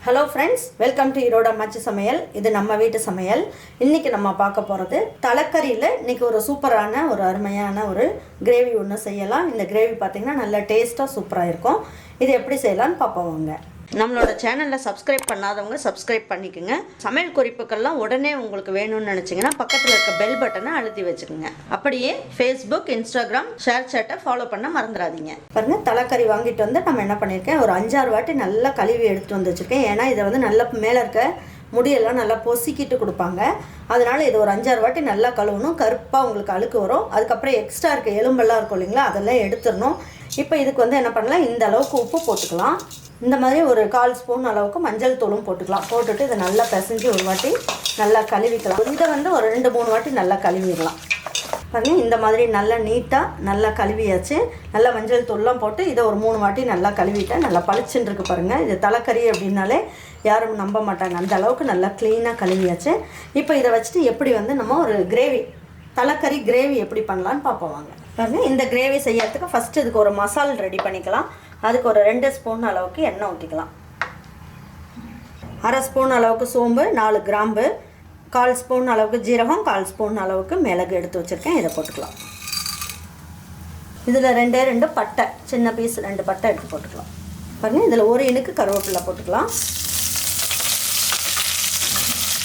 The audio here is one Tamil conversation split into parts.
Hello friends, welcome to Iroda Machi Samayal. இது நம்ம வீட்டு சமையல். இன்னைக்கு நம்ம பார்க்க போறது தலக்கறியில இன்னைக்கு ஒரு சூப்பரான ஒரு அருமையான ஒரு கிரேவி ஒன்னு செய்யலாம். இந்த கிரேவி பாத்தீங்கன்னா நல்ல டேஸ்டா சூப்பரா இருக்கும். இது எப்படி செய்யலாம்னு பாப்போம். நம்மளோட சேனல்ல சப்ஸ்கிரைப் பண்ணாதவங்க சப்ஸ்கிரைப் பண்ணிக்கங்க. சமையல் குறிப்புகள்லாம் உடனே உங்களுக்கு வேணும்னு நினைச்சீங்கன்னா பக்கத்துல இருக்க பெல் பட்டனை அழுத்தி வச்சுக்கோங்க. அப்படியே Facebook, Instagram, ஷேர் சாட்டை ஃபாலோ பண்ண மறந்துடாதீங்க. பாருங்க தலக்கறி வாங்கிட்டு வந்து நம்ம என்ன பண்ணிருக்கேன் ஒரு 5-6 வாட்டி நல்லா கழுவி எடுத்து வந்து வச்சிருக்கேன். ஏன்னா இதை வந்து நல்லா மேல இருக்க முடியெல்லாம் நல்லா பொசிக்கிட்டு கொடுப்பாங்க. அதனால இது ஒரு 5-6 வாட்டி நல்லா கழுவணும். கருப்பாக உங்களுக்கு அழுக்கு வரும். அதுக்கப்புறம் எக்ஸ்ட்ரா இருக்க எலும்பெல்லாம் இருக்கும் இல்லைங்களா, அதெல்லாம் எடுத்துடணும். இப்போ இதுக்கு வந்து என்ன பண்ணலாம், இந்த அளவுக்கு உப்பு போட்டுக்கலாம். இந்த மாதிரி ஒரு 1/4 ஸ்பூன் அளவுக்கு மஞ்சள் தூளும் போட்டுக்கலாம். போட்டுட்டு இதை நல்லா பிசைஞ்சு ஒரு வாட்டி நல்லா கழுவிக்கலாம். இதை வந்து ஒரு 2-3 வாட்டி நல்லா கழுவிடலாம். பாருங்கள் இந்த மாதிரி நல்லா நீட்டாக நல்லா கழுவியாச்சு. நல்லா மஞ்சள் தூள்லாம் போட்டு இதை ஒரு 3 வாட்டி நல்லா கழுவிட்டேன். நல்லா பளிச்சுன்னு இருக்கு பாருங்கள். இது தலக்கறி அப்படின்னாலே யாரும் நம்ப மாட்டாங்க, அந்த அளவுக்கு நல்லா க்ளீனாக கழுவியாச்சு. இப்போ இதை வச்சுட்டு எப்படி வந்து நம்ம ஒரு கிரேவி தலக்கறி கிரேவி எப்படி பண்ணலான்னு பார்ப்போம் வாங்க. பாருங்கள் இந்த கிரேவி செய்யறதுக்கு ஃபஸ்ட்டு இதுக்கு ஒரு மசால் ரெடி பண்ணிக்கலாம். அதுக்கு ஒரு 2 ஸ்பூன் அளவுக்கு எண்ணெய் ஊற்றிக்கலாம். 1/2 ஸ்பூன் அளவுக்கு சோம்பு, 4 கிராம்பு, 1/4 ஸ்பூன் அளவுக்கு ஜீரகம், 1/4 ஸ்பூன் அளவுக்கு மிளகு எடுத்து வச்சுருக்கேன். இதை போட்டுக்கலாம். இதில் 2 பட்டை, சின்ன பீஸ் 2 பட்டை எடுத்து போட்டுக்கலாம். பாருங்கள் இதில் ஒரு இனுக்கு கருவேப்பிலை போட்டுக்கலாம்.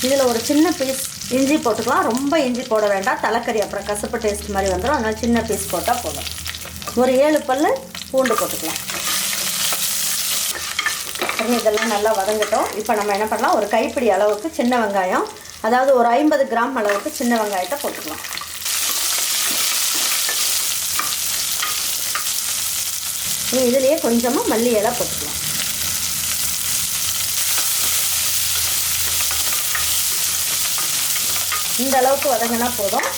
இதில் ஒரு சின்ன பீஸ் இஞ்சி போட்டுக்கலாம். ரொம்ப இஞ்சி போட வேண்டாம், தலைக்கறி அப்புறம் கசப்பு டேஸ்ட் மாதிரி வந்துடும். அதனால் சின்ன பீஸ் போட்டால் போதும். ஒரு 7 பல் பூண்டு போட்டுக்கலாம். இதெல்லாம் நல்லா வதங்கட்டும். இப்போ நம்ம என்ன பண்ணலாம், ஒரு கைப்பிடி அளவுக்கு சின்ன வெங்காயம், அதாவது ஒரு 50 கிராம் அளவுக்கு சின்ன வெங்காயத்தை போட்டுக்கலாம். இதுலேயே கொஞ்சமாக மல்லி இலை போட்டுக்கலாம். இந்த அளவுக்கு வதங்கினா போதும்.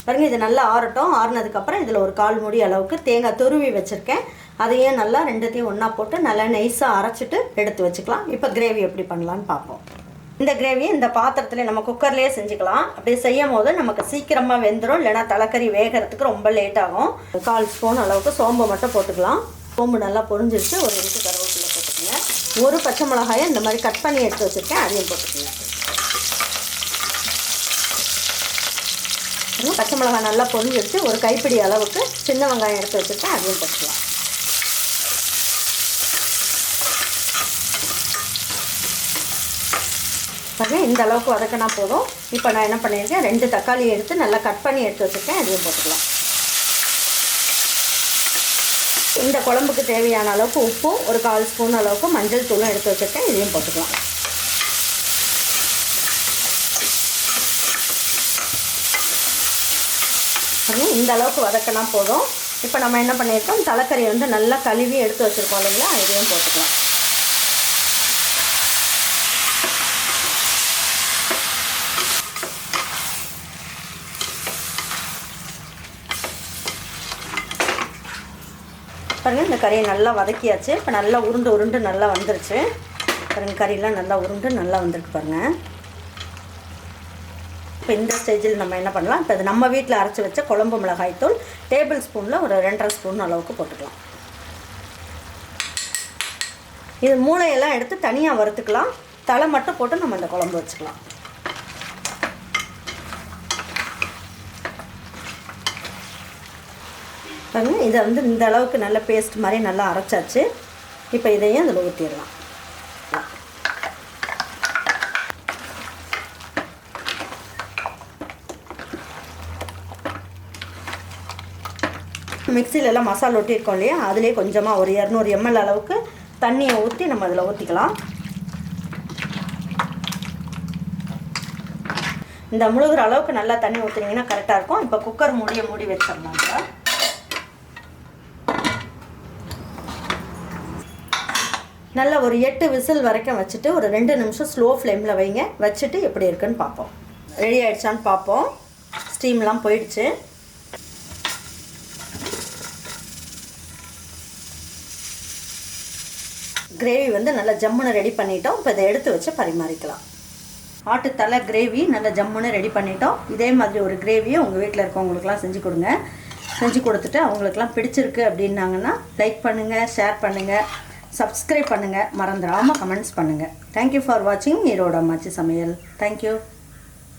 பாருங்க இது நல்லா ஆறட்டும். ஆறுனதுக்கப்புறம் இதில் ஒரு 1/4 மூடி அளவுக்கு தேங்காய் துருவி வச்சுருக்கேன். அதையே நல்லா 2த்தையும் ஒன்றா போட்டு நல்லா நைஸாக அரைச்சிட்டு எடுத்து வச்சுக்கலாம். இப்போ கிரேவி எப்படி பண்ணலான்னு பார்ப்போம். இந்த கிரேவியை இந்த பாத்திரத்தில் நம்ம குக்கர்லேயே செஞ்சுக்கலாம். அப்படி செய்யும் போது நமக்கு சீக்கிரமாக வெந்துடும். இல்லைனா தலைக்கறி வேகிறதுக்கு ரொம்ப லேட் ஆகும். 1/4 ஸ்பூன் அளவுக்கு சோம்பு மட்டும் போட்டுக்கலாம். சோம்பு நல்லா பொரிஞ்சிருச்சு. ஒரு இன்ச்சு கருவேப்பிலை போட்டுக்கோங்க. ஒரு பச்சை மிளகாயை இந்த மாதிரி கட் பண்ணி எடுத்து வச்சுருக்கேன், அதையும் போட்டுக்கோங்க. பச்சை மிளகாய் நல்லா பொரிஞ்சிருச்சு. ஒரு கைப்பிடி அளவுக்கு சின்ன வெங்காயம் எடுத்து வச்சுருக்கேன், அதையும் போட்டுக்கலாம். பாருங்கள் இந்த அளவுக்கு வதக்கினா போதும். இப்போ நான் என்ன பண்ணியிருக்கேன், 2 தக்காளி எடுத்து நல்லா கட் பண்ணி எடுத்து வச்சுருக்கேன், அதையும் போட்டுக்கலாம். இந்த குழம்புக்கு தேவையான அளவுக்கு உப்பும் ஒரு 1/4 ஸ்பூன் அளவுக்கு மஞ்சள் தூளும் எடுத்து வச்சுருக்கேன், இதையும் போட்டுக்கலாம். இந்த அளவுக்கு வதக்கினா போதும். இப்போ நம்ம என்ன பண்ணியிருக்கோம், தலைக்கறியை வந்து நல்லா கழுவி எடுத்து வச்சுருக்கோம் இல்லைங்களா, இதையும் போட்டுக்கலாம். பாருங்கள் இந்த கறியை நல்லா வதக்கியாச்சு. இப்போ நல்லா உருண்டு நல்லா வந்துருச்சு. பாருங்கள் கறியெல்லாம் நல்லா உருண்டு நல்லா வந்துருக்கு பாருங்கள். இப்போ இந்த ஸ்டேஜில் நம்ம என்ன பண்ணலாம், இப்போ இது நம்ம வீட்டில் அரைச்சி வச்ச குழம்பு மிளகாய்த்தூள் டேபிள் ஸ்பூனில் ஒரு 2.5 ஸ்பூன் அளவுக்கு போட்டுக்கலாம். இது மூளையெல்லாம் எடுத்து தனியாக வறுத்துக்கலாம். தலை மட்டும் போட்டு நம்ம இந்த குழம்பு வச்சுக்கலாம். பாருங்கள் இதை வந்து இந்த அளவுக்கு நல்ல பேஸ்ட் மாதிரி நல்லா அரைச்சாச்சு. இப்போ இதையும் அதில் ஊற்றிடலாம். மிக்சிலெல்லாம் மசாலா ஒட்டியிருக்கோம் இல்லையா, அதிலே கொஞ்சமாக ஒரு 200 ml அளவுக்கு தண்ணியை ஊற்றி நம்ம அதில் ஊற்றிக்கலாம். இந்த முழுகிற அளவுக்கு நல்லா தண்ணி ஊற்றினீங்கன்னா கரெக்டாக இருக்கும். இப்போ குக்கர் மூடி வச்சிடலாம். நல்லா ஒரு 8 விசில் வரைக்கும் வச்சுட்டு ஒரு 2 நிமிஷம் ஸ்லோ ஃப்ளேமில் வைங்க. வச்சுட்டு எப்படி இருக்குன்னு பார்ப்போம். ரெடி ஆகிடுச்சான்னு பார்ப்போம். ஸ்டீம்லாம் போயிடுச்சு. கிரேவி வந்து நல்லா ஜம்முன்னு ரெடி பண்ணிட்டோம். இப்போ இதை எடுத்து வச்சு பரிமாறிக்கலாம். ஆட்டுத்தலை கிரேவி நல்லா ஜம்முன்னு ரெடி பண்ணிட்டோம். இதே மாதிரி ஒரு கிரேவியை உங்கள் வீட்டில் இருக்கவங்களுக்குலாம் செஞ்சு கொடுங்க. செஞ்சு கொடுத்துட்டு அவங்களுக்குலாம் பிடிச்சிருக்கு அப்படின்னாங்கன்னா லைக் பண்ணுங்கள், ஷேர் பண்ணுங்கள், சப்ஸ்கிரைப் பண்ணுங்கள், மறந்துடாமல் கமெண்ட்ஸ் பண்ணுங்கள். தேங்க்யூ ஃபார் வாட்சிங் ஈரோடு அம்மாச்சி சமையல். தேங்க்யூ.